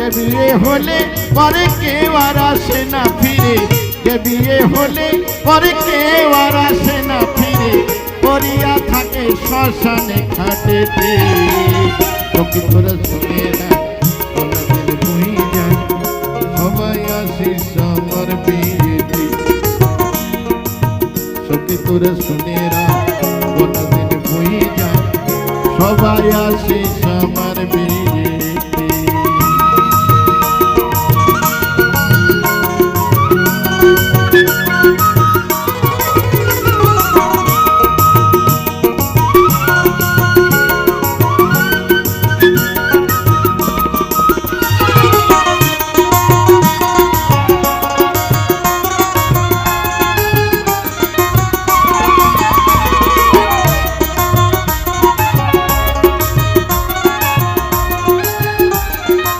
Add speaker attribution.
Speaker 1: যে বিয়ে হলে পরে কেউ আর আসে না ফিরে, যে বিয়ে হলে পরে কেউ আর আসে না ফিরে, পড়িয়া থাকে শ্মশানে খাটেতে। প্রকৃত শুনে না